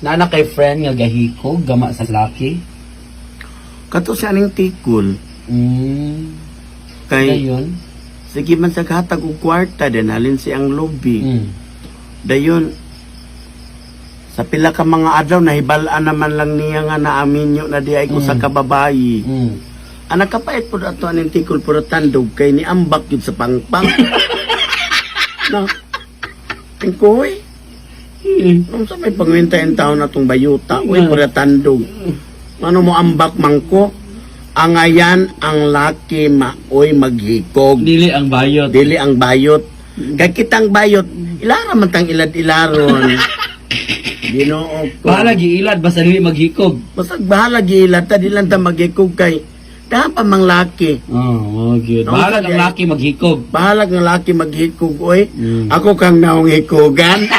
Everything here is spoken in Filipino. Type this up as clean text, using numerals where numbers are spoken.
Nana kay friend nga gahikog, gama sa laki. Kato siya ning tikol. Kay, Dayon. sige man sa hatag og kwarta, din halin siyang lobby. Dayon, sa pila ka mga adlaw, nahibalaan naman lang niya nga naaminyo na di ay ko sa kababayi. Ang nakapait po ato aning tikol puro tandog kay ni ambak yun sa pangpang. No. Tingkoy. Nung sa may pangwintayin taon na itong bayuta, uy, pura tandog. Ano mo ambak mangko? Ang ayan ang laki maoy maghikog. Dili ang bayot. Dili ang bayot. Kay kitang bayot, ilara man tang ilad-ilaron. Ginoo ko. Bahala giilad basta dili maghikog. Basta bahala giilad, ta di lang ta maghikog kay dapat mang laki. Oh, good. Bahala ang laki maghikog. Bahala ng laki maghikog, oy. Ako kang naong hikogan.